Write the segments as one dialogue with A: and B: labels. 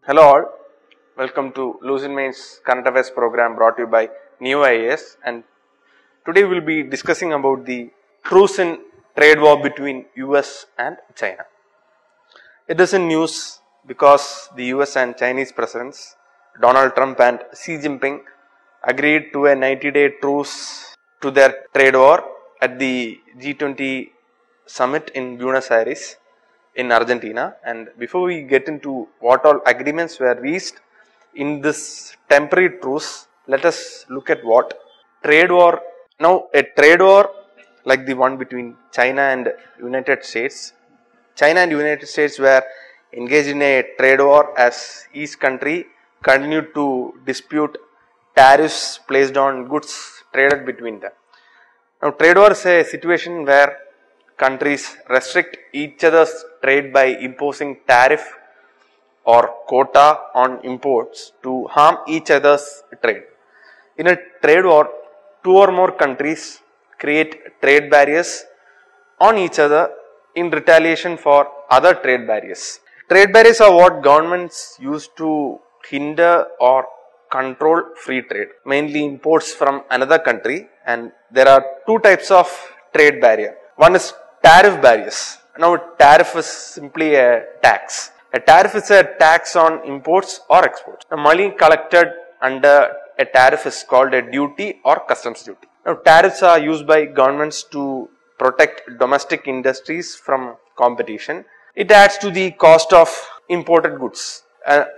A: Hello all, welcome to Lucid Main's Current Affairs program brought to you by Ekam IAS, and today we will be discussing about the truce in trade war between US and China. It is in news because the US and Chinese presidents Donald Trump and Xi Jinping agreed to a 90-day truce to their trade war at the G20 summit in Buenos Aires in Argentina. And before we get into what all agreements were reached in this temporary truce, let us look at what trade war. Now a trade war like the one between China and United States. China and United States were engaged in a trade war as each country continued to dispute tariffs placed on goods traded between them. Now trade war is a situation where countries restrict each other's trade by imposing tariff or quota on imports to harm each other's trade. In a trade war, two or more countries create trade barriers on each other in retaliation for other trade barriers. Trade barriers are what governments use to hinder or control free trade, mainly imports from another country, and there are two types of trade barrier. One is tariff barriers. Now, a tariff is simply a tax. A tariff is a tax on imports or exports. The money collected under a tariff is called a duty or customs duty. Now, tariffs are used by governments to protect domestic industries from competition. It adds to the cost of imported goods.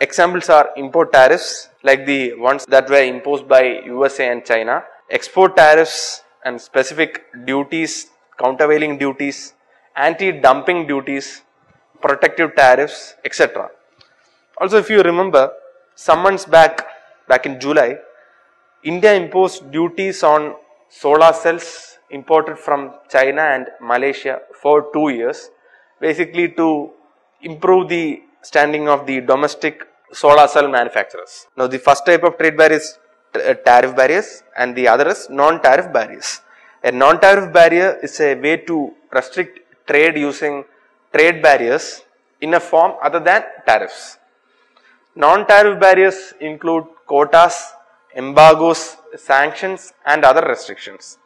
A: Examples are import tariffs like the ones that were imposed by USA and China, export tariffs and specific duties, countervailing duties, anti-dumping duties, protective tariffs, etc. Also, if you remember, some months back in July, India imposed duties on solar cells imported from China and Malaysia for 2 years, basically to improve the standing of the domestic solar cell manufacturers. Now, the first type of trade barrier is tariff barriers and the other is non-tariff barriers. A non-tariff barrier is a way to restrict trade using trade barriers in a form other than tariffs. Non-tariff barriers include quotas, embargoes, sanctions and other restrictions.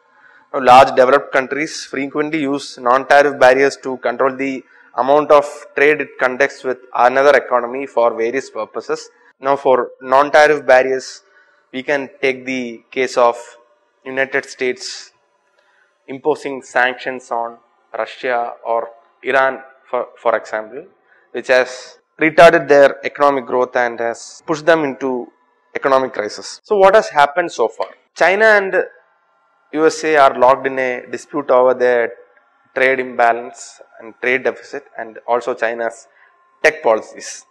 A: Now, large developed countries frequently use non-tariff barriers to control the amount of trade it conducts with another economy for various purposes. Now, for non-tariff barriers, we can take the case of United States imposing sanctions on Russia or Iran, for example, which has retarded their economic growth and has pushed them into economic crisis. So, what has happened so far? China and USA are locked in a dispute over their trade imbalance and trade deficit and also China's tech policies.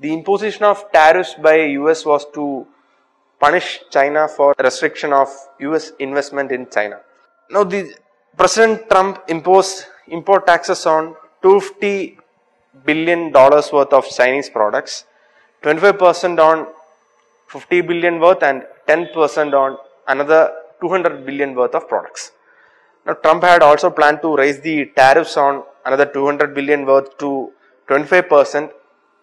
A: The imposition of tariffs by US was to punish China for restriction of US investment in China. Now, the President Trump imposed import taxes on $250 billion worth of Chinese products, 25% on $50 billion worth and 10% on another $200 billion worth of products. Now, Trump had also planned to raise the tariffs on another $200 billion worth to 25%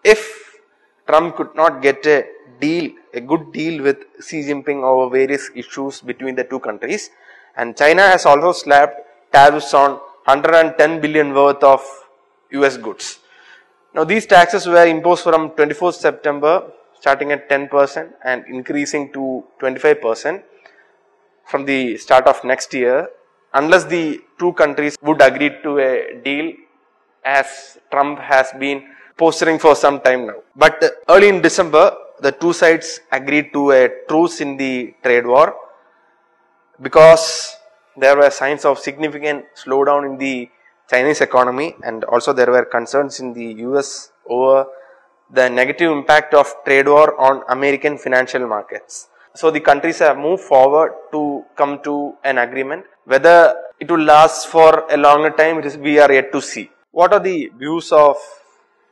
A: if Trump could not get a good deal with Xi Jinping over various issues between the two countries. And China has also slapped tariffs on $110 billion worth of US goods. Now, these taxes were imposed from 24th September, starting at 10% and increasing to 25% from the start of next year, unless the two countries would agree to a deal, as Trump has been posturing for some time now. But early in December, the two sides agreed to a truce in the trade war because there were signs of significant slowdown in the Chinese economy, and also there were concerns in the US over the negative impact of trade war on American financial markets. So the countries have moved forward to come to an agreement. Whether it will last for a longer time, we are yet to see. What are the views of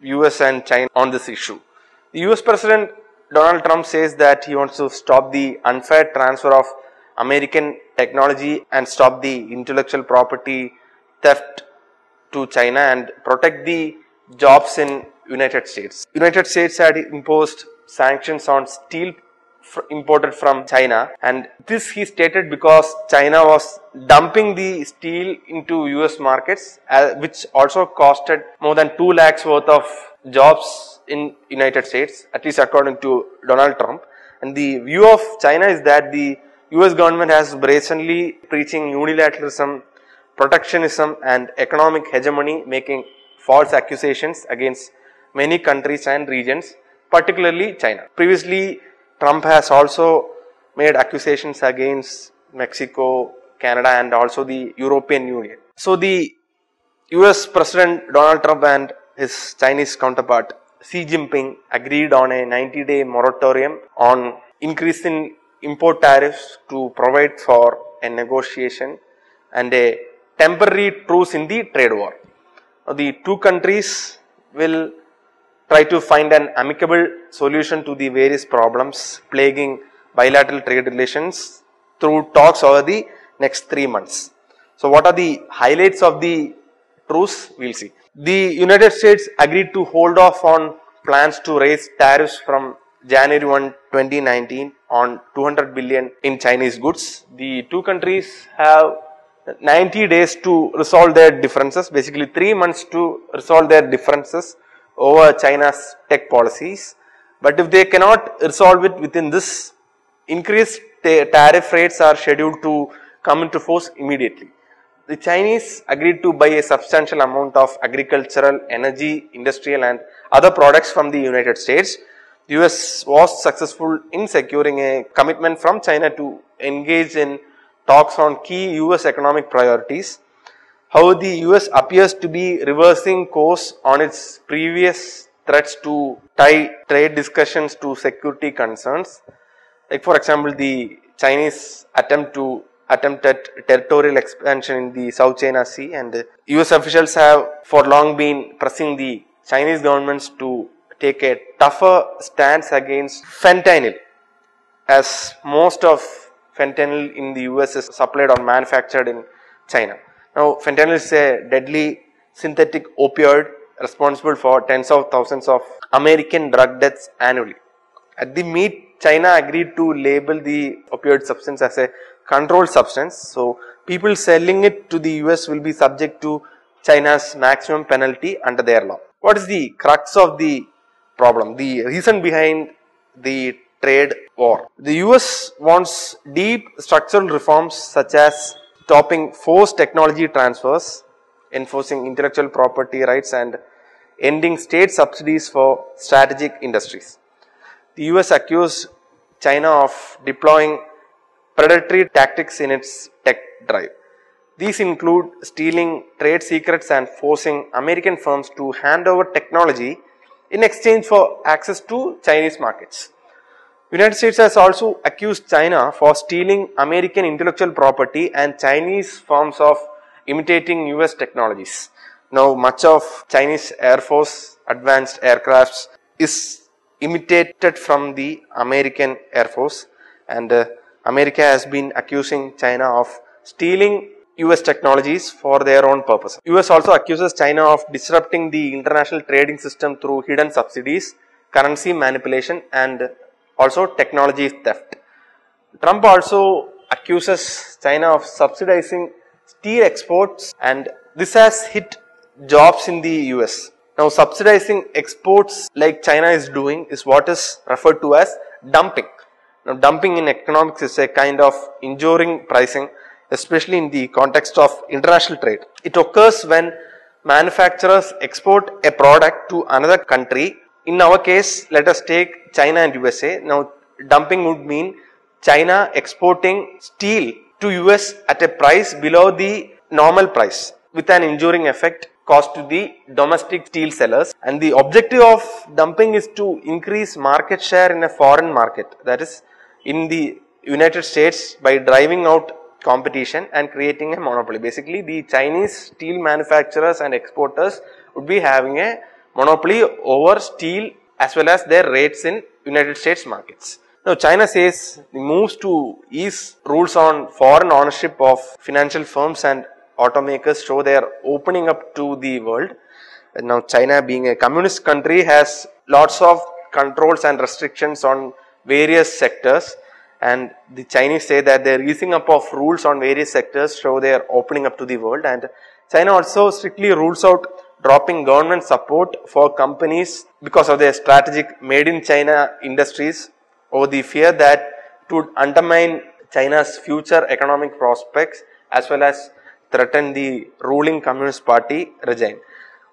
A: US and China on this issue? The US President Donald Trump says that he wants to stop the unfair transfer of American technology and stop the intellectual property theft to China and protect the jobs in United States. United States had imposed sanctions on steel imported from China, and this he stated because China was dumping the steel into US markets, which also costed more than 2 lakhs worth of jobs in United States, at least according to Donald Trump. And the view of China is that the US government has brazenly preaching unilateralism, protectionism and economic hegemony, making false accusations against many countries and regions, particularly China. Previously, Trump has also made accusations against Mexico, Canada and also the European Union. So the US President Donald Trump and his Chinese counterpart Xi Jinping agreed on a 90-day moratorium on increasing import tariffs to provide for a negotiation and a temporary truce in the trade war. Now, the two countries will try to find an amicable solution to the various problems plaguing bilateral trade relations through talks over the next 3 months. So, what are the highlights of the truce? We will see. The United States agreed to hold off on plans to raise tariffs from January 1, 2019 on 200 billion in Chinese goods. The two countries have 90 days to resolve their differences, basically 3 months to resolve their differences over China's tech policies. But if they cannot resolve it within this, increased tariff rates are scheduled to come into force immediately. The Chinese agreed to buy a substantial amount of agricultural, energy, industrial and other products from the United States. The US was successful in securing a commitment from China to engage in talks on key US economic priorities. However, the US appears to be reversing course on its previous threats to tie trade discussions to security concerns. Like for example, the Chinese attempted territorial expansion in the South China Sea, and US officials have for long been pressing the Chinese governments to take a tougher stance against fentanyl, as most of fentanyl in the US is supplied or manufactured in China. Now, fentanyl is a deadly synthetic opioid responsible for tens of thousands of American drug deaths annually. At the meet, China agreed to label the opioid substance as a controlled substance. So, people selling it to the US will be subject to China's maximum penalty under their law. What is the crux of the problem? The reason behind the trade war. The US wants deep structural reforms such as stopping forced technology transfers, enforcing intellectual property rights and ending state subsidies for strategic industries. The US accused China of deploying predatory tactics in its tech drive. These include stealing trade secrets and forcing American firms to hand over technology in exchange for access to Chinese markets. United States has also accused China for stealing American intellectual property and Chinese firms of imitating US technologies. Now, much of Chinese Air Force advanced aircrafts is imitated from the American Air Force, and America has been accusing China of stealing US technologies for their own purpose. US also accuses China of disrupting the international trading system through hidden subsidies, currency manipulation and also technology theft. Trump also accuses China of subsidizing steel exports, and this has hit jobs in the US. Now, subsidizing exports like China is doing is what is referred to as dumping. Now, dumping in economics is a kind of injuring pricing, especially in the context of international trade. It occurs when manufacturers export a product to another country. In our case, let us take China and USA. Now, dumping would mean China exporting steel to US at a price below the normal price, with an injuring effect cost to the domestic steel sellers. And the objective of dumping is to increase market share in a foreign market, that is in the United States, by driving out competition and creating a monopoly. Basically, the Chinese steel manufacturers and exporters would be having a monopoly over steel as well as their rates in United States markets. Now, China says the moves to ease rules on foreign ownership of financial firms and automakers show they are opening up to the world. Now China, being a communist country, has lots of controls and restrictions on various sectors, and the Chinese say that they are easing up of rules on various sectors, so they are opening up to the world. And China also strictly rules out dropping government support for companies because of their strategic made in China industries, over the fear that it would undermine China's future economic prospects as well as threaten the ruling Communist Party regime.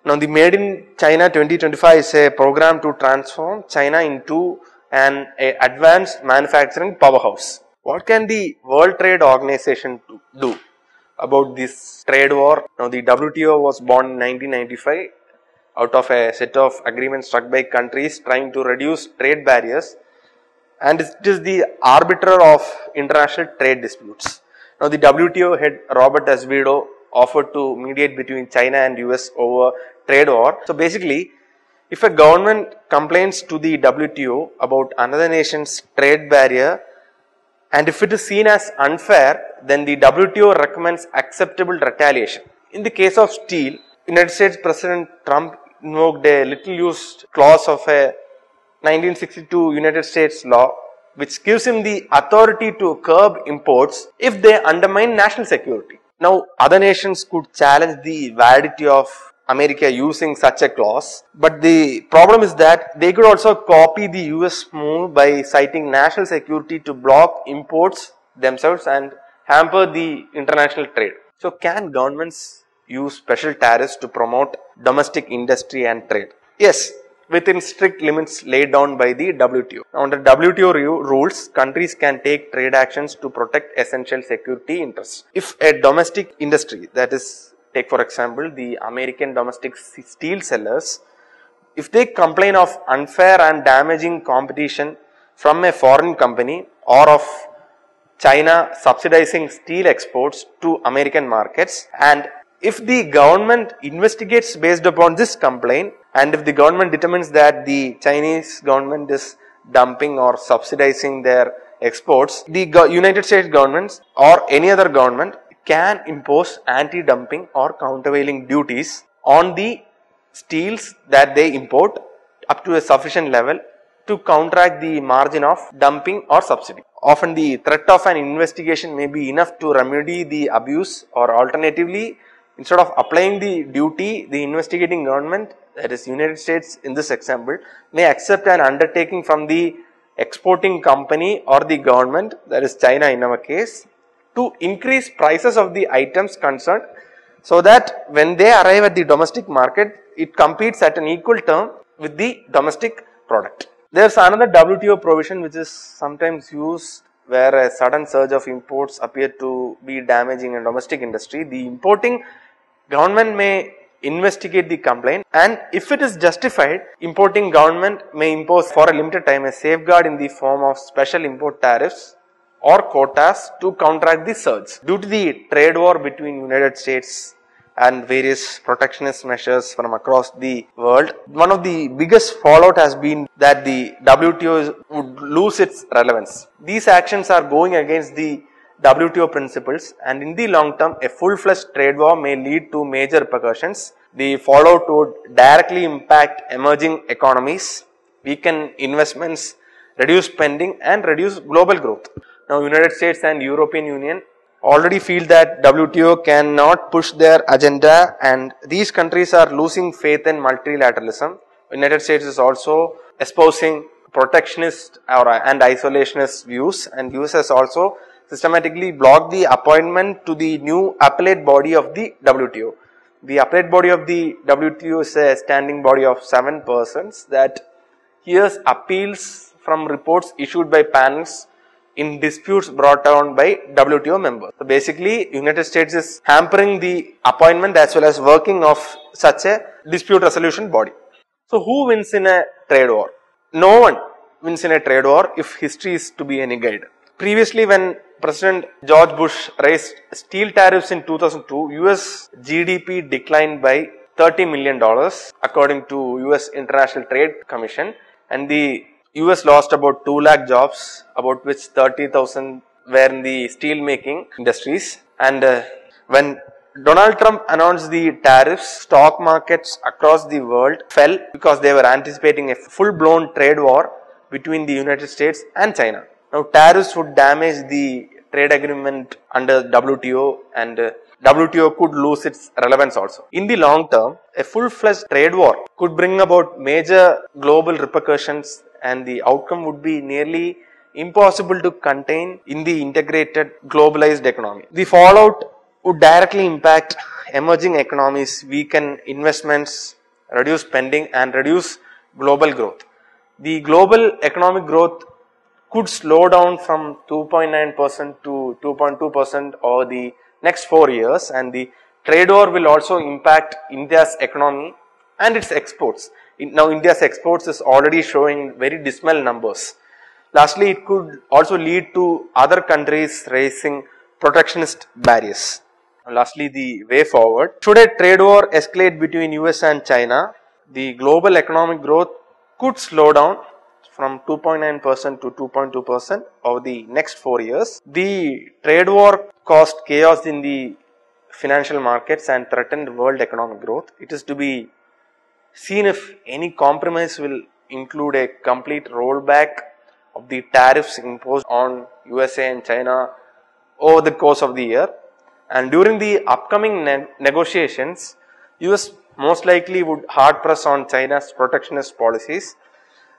A: Now, the Made in China 2025 is a program to transform China into an advanced manufacturing powerhouse. What can the World Trade Organization do about this trade war? Now, the WTO was born in 1995 out of a set of agreements struck by countries trying to reduce trade barriers, and it is the arbiter of international trade disputes. Now, the WTO head Robert Azevedo offered to mediate between China and US over trade war. So, basically, if a government complains to the WTO about another nation's trade barrier, and if it is seen as unfair, then the WTO recommends acceptable retaliation. In the case of steel, United States President Trump invoked a little used clause of a 1962 United States law, which gives him the authority to curb imports if they undermine national security. Now, other nations could challenge the validity of America using such a clause, but the problem is that they could also copy the US move by citing national security to block imports themselves and hamper the international trade. So, can governments use special tariffs to promote domestic industry and trade? Yes, within strict limits laid down by the WTO. Under WTO rules, countries can take trade actions to protect essential security interests. If a domestic industry, that is, take for example the American domestic steel sellers, if they complain of unfair and damaging competition from a foreign company or of China subsidizing steel exports to American markets, and if the government investigates based upon this complaint, and if the government determines that the Chinese government is dumping or subsidizing their exports, the United States government or any other government can impose anti-dumping or countervailing duties on the steels that they import up to a sufficient level to counteract the margin of dumping or subsidy. Often the threat of an investigation may be enough to remedy the abuse, or alternatively, instead of applying the duty, the investigating government, that is United States in this example, may accept an undertaking from the exporting company or the government, that is China in our case, to increase prices of the items concerned, so that when they arrive at the domestic market, it competes at an equal term with the domestic product. There is another WTO provision which is sometimes used where a sudden surge of imports appear to be damaging a domestic industry. The importing government may investigate the complaint, and if it is justified, importing government may impose for a limited time a safeguard in the form of special import tariffs or quotas to counteract the surge. Due to the trade war between United States and various protectionist measures from across the world, one of the biggest fallout has been that the WTO would lose its relevance. These actions are going against the WTO principles, and in the long term, a full-fledged trade war may lead to major repercussions. The fallout would directly impact emerging economies, weaken investments, reduce spending, and reduce global growth. Now, United States and European Union already feel that WTO cannot push their agenda, and these countries are losing faith in multilateralism. United States is also espousing protectionist and isolationist views, and US has also systematically blocked the appointment to the new appellate body of the WTO. The appellate body of the WTO is a standing body of 7 persons that hears appeals from reports issued by panels in disputes brought down by WTO members. So basically, United States is hampering the appointment as well as working of such a dispute resolution body. So who wins in a trade war? No one wins in a trade war if history is to be any guide. Previously, when President George Bush raised steel tariffs in 2002, US GDP declined by $30 million according to US International Trade Commission, and the US lost about 2 lakh jobs, about which 30,000 were in the steel making industries. And when Donald Trump announced the tariffs, stock markets across the world fell because they were anticipating a full-blown trade war between the United States and China. Now, tariffs would damage the trade agreement under WTO, and WTO could lose its relevance also. In the long term, a full-fledged trade war could bring about major global repercussions, and the outcome would be nearly impossible to contain in the integrated globalized economy. The fallout would directly impact emerging economies, weaken investments, reduce spending and reduce global growth. The global economic growth could slow down from 2.9% to 2.2% over the next 4 years, and the trade war will also impact India's economy and its exports. Now India's exports is already showing very dismal numbers. Lastly, it could also lead to other countries raising protectionist barriers. Lastly, the way forward. Should a trade war escalate between US and China, the global economic growth could slow down from 2.9% to 2.2% over the next 4 years. The trade war caused chaos in the financial markets and threatened world economic growth. It is to be seen if any compromise will include a complete rollback of the tariffs imposed on USA and China over the course of the year. And during the upcoming negotiations, US most likely would hard press on China's protectionist policies,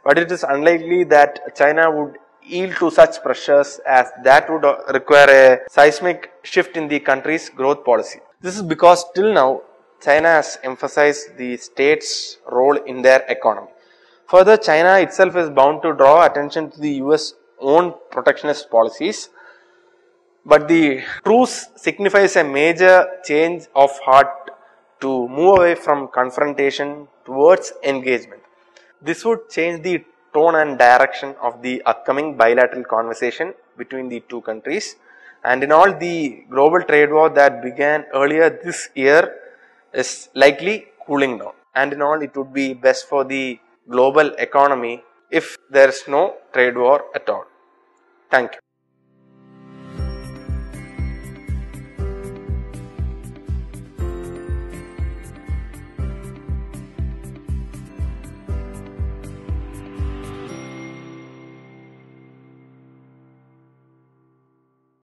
A: but it is unlikely that China would yield to such pressures, as that would require a seismic shift in the country's growth policy. This is because till now China has emphasized the state's role in their economy. Further, China itself is bound to draw attention to the US own protectionist policies, but the truce signifies a major change of heart to move away from confrontation towards engagement. This would change the tone and direction of the upcoming bilateral conversation between the two countries, and in all, the global trade war that began earlier this year is likely cooling down, and in all, it would be best for the global economy if there is no trade war at all. Thank you.